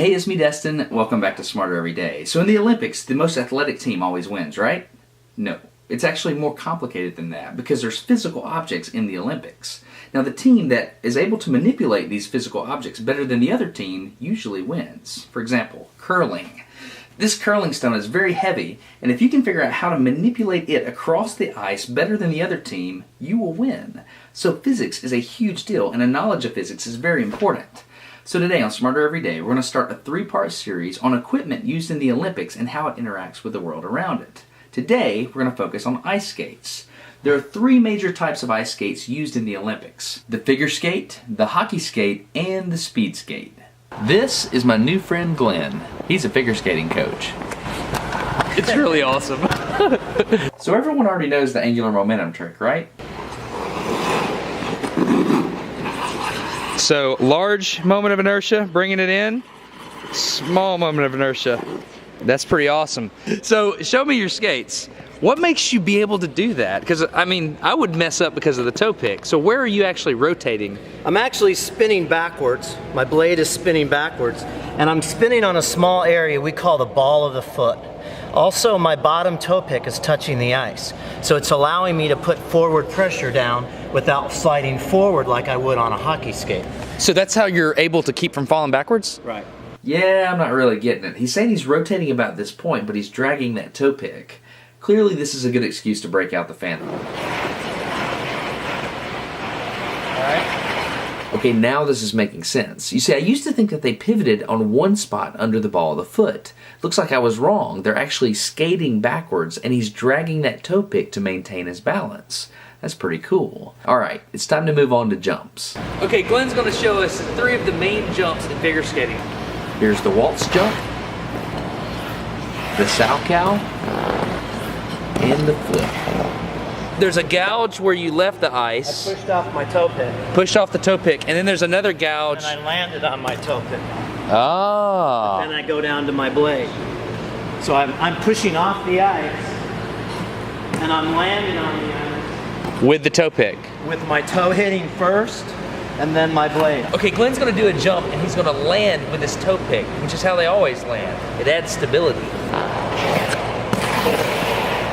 Hey, it's me, Destin. Welcome back to Smarter Every Day. So in the Olympics, the most athletic team always wins, right? No. It's actually more complicated than that because there's physical objects in the Olympics. Now the team that is able to manipulate these physical objects better than the other team usually wins. For example, curling. This curling stone is very heavy, and if you can figure out how to manipulate it across the ice better than the other team, you will win. So physics is a huge deal, and a knowledge of physics is very important. So today on Smarter Every Day, we're going to start a 3-part series on equipment used in the Olympics and how it interacts with the world around it. Today, we're going to focus on ice skates. There are 3 major types of ice skates used in the Olympics: the figure skate, the hockey skate, and the speed skate. This is my new friend Glenn. He's a figure skating coach. It's really awesome. So everyone already knows the angular momentum trick, right? So, large moment of inertia, bringing it in. Small moment of inertia. That's pretty awesome. So, show me your skates. What makes you be able to do that? Because, I mean, I would mess up because of the toe pick. So where are you actually rotating? I'm actually spinning backwards. My blade is spinning backwards. And I'm spinning on a small area we call the ball of the foot. Also, my bottom toe pick is touching the ice. So it's allowing me to put forward pressure down without sliding forward like I would on a hockey skate. So that's how you're able to keep from falling backwards? Right. Yeah, I'm not really getting it. He's saying he's rotating about this point, but he's dragging that toe pick. Clearly, this is a good excuse to break out the phantom. Alright. Okay, now this is making sense. You see, I used to think that they pivoted on one spot under the ball of the foot. Looks like I was wrong. They're actually skating backwards, and he's dragging that toe pick to maintain his balance. That's pretty cool. Alright, it's time to move on to jumps. Okay, Glenn's going to show us 3 of the main jumps in figure skating. Here's the waltz jump, the sow cow, and the flip. There's a gouge where you left the ice. I pushed off my toe pick. Pushed off the toe pick, and then there's another gouge. And I landed on my toe pick. Ah. Then I go down to my blade. So I'm pushing off the ice, and I'm landing on the ice. With the toe pick. With my toe hitting first, and then my blade. Okay, Glenn's gonna do a jump, and he's gonna land with his toe pick, which is how they always land. It adds stability.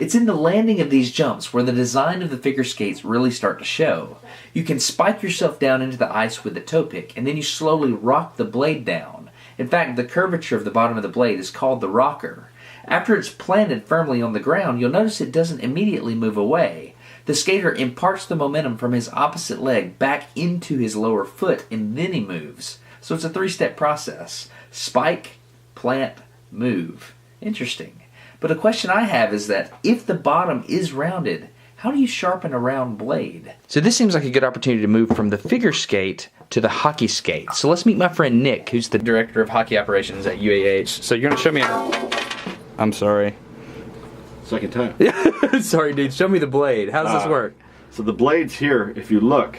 It's in the landing of these jumps where the design of the figure skates really start to show. You can spike yourself down into the ice with the toe pick, and then you slowly rock the blade down. In fact, the curvature of the bottom of the blade is called the rocker. After it's planted firmly on the ground, you'll notice it doesn't immediately move away. The skater imparts the momentum from his opposite leg back into his lower foot, and then he moves. So it's a 3-step process. Spike, plant, move. Interesting. But a question I have is that if the bottom is rounded, how do you sharpen a round blade? So this seems like a good opportunity to move from the figure skate to the hockey skate. So let's meet my friend Nick, who's the director of hockey operations at UAH. So you're gonna show me I'm sorry. Second time. Sorry, dude. Show me the blade. How does this work? So the blade's here, if you look,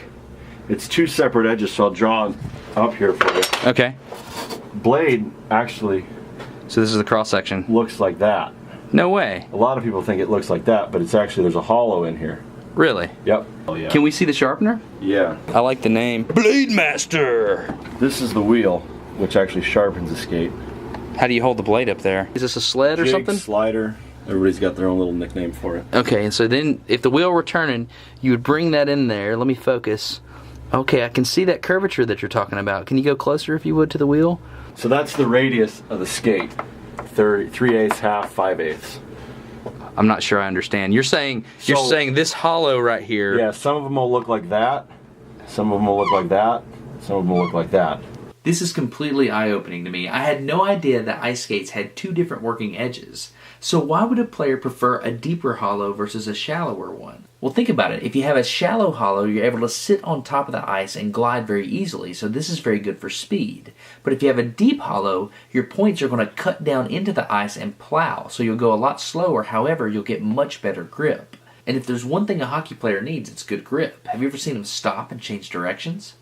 it's 2 separate edges, so I'll draw up here for you. Okay. Blade actually So this is the cross section. looks like that. No way. A lot of people think it looks like that, but it's actually, there's a hollow in here. Really? Yep. Oh yeah. Can we see the sharpener? Yeah. I like the name. Blade Master! This is the wheel, which actually sharpens the skate. How do you hold the blade up there? Is this a sled or Jig, something? slider. Everybody's got their own little nickname for it. Okay, and so then if the wheel were turning, you would bring that in there. Let me focus. Okay, I can see that curvature that you're talking about. Can you go closer, if you would, to the wheel? So that's the radius of the skate. 3/8, half, 5/8. I'm not sure I understand. You're saying this hollow right here. Yeah, some of them will look like that. Some of them will look like that. Some of them will look like that. This is completely eye-opening to me. I had no idea that ice skates had 2 different working edges. So why would a player prefer a deeper hollow versus a shallower one? Well, think about it. If you have a shallow hollow, you're able to sit on top of the ice and glide very easily, so this is very good for speed. But if you have a deep hollow, your points are going to cut down into the ice and plow, so you'll go a lot slower. However, you'll get much better grip. And if there's one thing a hockey player needs, it's good grip. Have you ever seen him stop and change directions?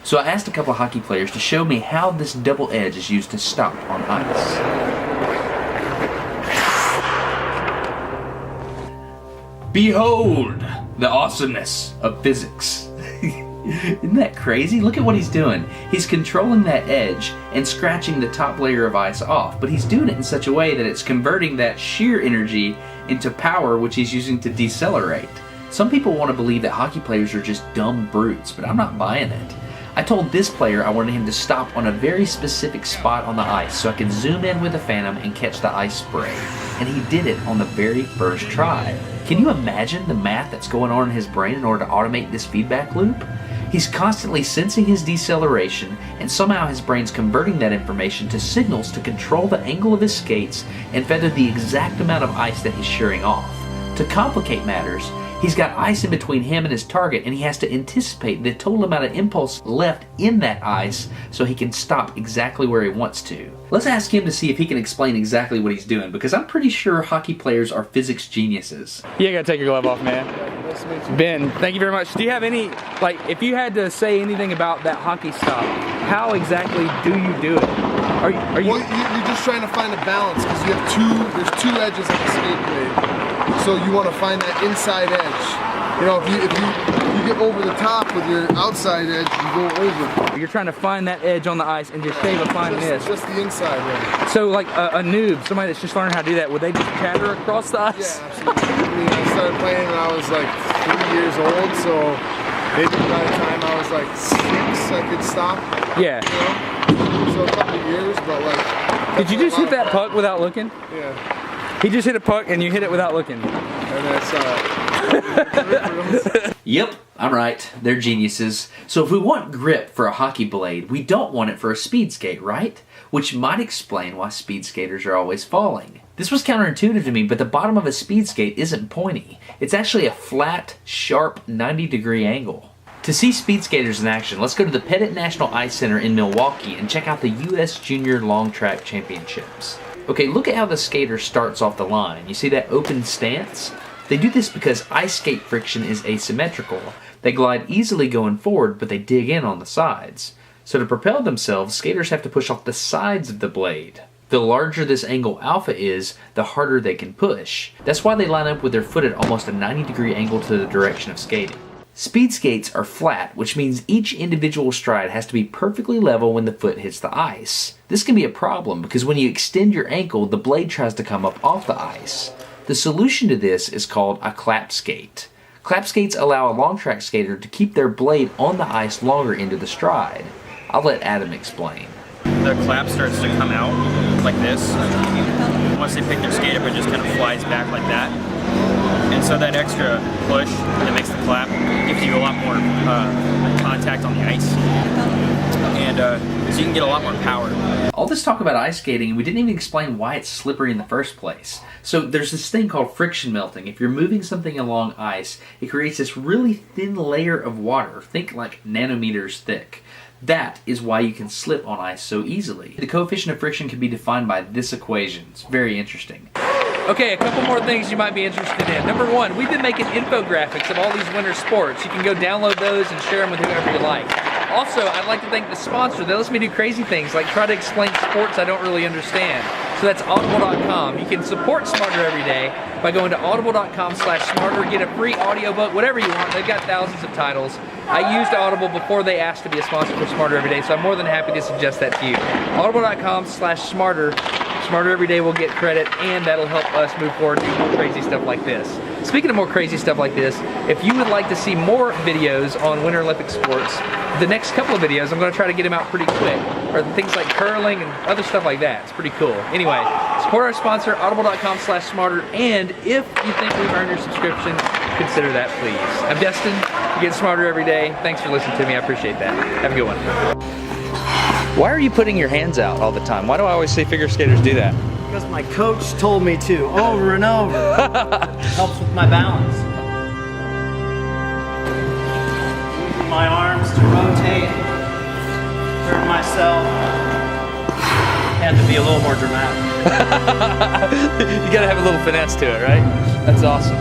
So I asked a couple of hockey players to show me how this double edge is used to stop on ice. Behold the awesomeness of physics. Isn't that crazy? Look at what he's doing. He's controlling that edge and scratching the top layer of ice off, but he's doing it in such a way that it's converting that shear energy into power, which he's using to decelerate. Some people want to believe that hockey players are just dumb brutes, but I'm not buying it. I told this player I wanted him to stop on a very specific spot on the ice so I could zoom in with a Phantom and catch the ice spray, and he did it on the very first try. Can you imagine the math that's going on in his brain in order to automate this feedback loop? He's constantly sensing his deceleration, and somehow his brain's converting that information to signals to control the angle of his skates and feather the exact amount of ice that he's shearing off. To complicate matters, he's got ice in between him and his target, and he has to anticipate the total amount of impulse left in that ice so he can stop exactly where he wants to. Let's ask him to see if he can explain exactly what he's doing, because I'm pretty sure hockey players are physics geniuses. You gotta take your glove off, man. Ben, thank you very much. Do you have any, like, if you had to say anything about that hockey stop, how exactly do you do it? Are you? Well, you're just trying to find a balance because you have there's two edges of the skate blade. So you want to find that inside edge. You know, if you get over the top with your outside edge, you go over. You're trying to find that edge on the ice and just shave a fine miss. Just the inside edge. So like a noob, somebody that's just learning how to do that, would they just chatter across the ice? Yeah, absolutely. I mean, I started playing when I was like 3 years old, so maybe by the time I was like 6, I could stop. Yeah. You know? So a couple of years, but like. Did you just hit that puck without looking? Yeah. He just hit a puck and you hit it without looking. And that's Yep, I'm right. They're geniuses. So if we want grip for a hockey blade, we don't want it for a speed skate, right? Which might explain why speed skaters are always falling. This was counterintuitive to me, but the bottom of a speed skate isn't pointy. It's actually a flat, sharp 90-degree angle. To see speed skaters in action, let's go to the Pettit National Ice Center in Milwaukee and check out the U.S. Junior Long Track Championships. Okay, look at how the skater starts off the line. You see that open stance? They do this because ice skate friction is asymmetrical. They glide easily going forward, but they dig in on the sides. So to propel themselves, skaters have to push off the sides of the blade. The larger this angle alpha is, the harder they can push. That's why they line up with their foot at almost a 90-degree angle to the direction of skating. Speed skates are flat, which means each individual stride has to be perfectly level when the foot hits the ice. This can be a problem because when you extend your ankle, the blade tries to come up off the ice. The solution to this is called a clap skate. Clap skates allow a long track skater to keep their blade on the ice longer into the stride. I'll let Adam explain. The clap starts to come out like this. Once they pick their skate up, it just kind of flies back like that. And so that extra push that makes the clap gives you a lot more contact on the ice. And so you can get a lot more power. All this talk about ice skating, and we didn't even explain why it's slippery in the first place. So there's this thing called friction melting. If you're moving something along ice, it creates this really thin layer of water. Think like nanometers thick. That is why you can slip on ice so easily. The coefficient of friction can be defined by this equation. It's very interesting. Okay, a couple more things you might be interested in. Number one, we've been making infographics of all these winter sports. You can go download those and share them with whoever you like. Also, I'd like to thank the sponsor that lets me do crazy things, like try to explain sports I don't really understand. So that's audible.com. You can support Smarter every day by going to audible.com/smarter, get a free audiobook, whatever you want. They've got thousands of titles. I used Audible before they asked to be a sponsor for Smarter every day, so I'm more than happy to suggest that to you. Audible.com/smarter. Smarter every day will get credit, and that'll help us move forward to more crazy stuff like this. Speaking of more crazy stuff like this, if you would like to see more videos on Winter Olympic sports, the next couple of videos, I'm going to try to get them out pretty quick. Or things like curling and other stuff like that. It's pretty cool. Anyway, support our sponsor, audible.com/smarter, and if you think we've earned your subscription, consider that, please. I'm Destin. You get smarter every day. Thanks for listening to me. I appreciate that. Have a good one. Why are you putting your hands out all the time? Why do I always see figure skaters do that? Because my coach told me to, over and over. Helps with my balance. Using my arms to rotate, turn myself. Had to be a little more dramatic. You gotta have a little finesse to it, right? That's awesome.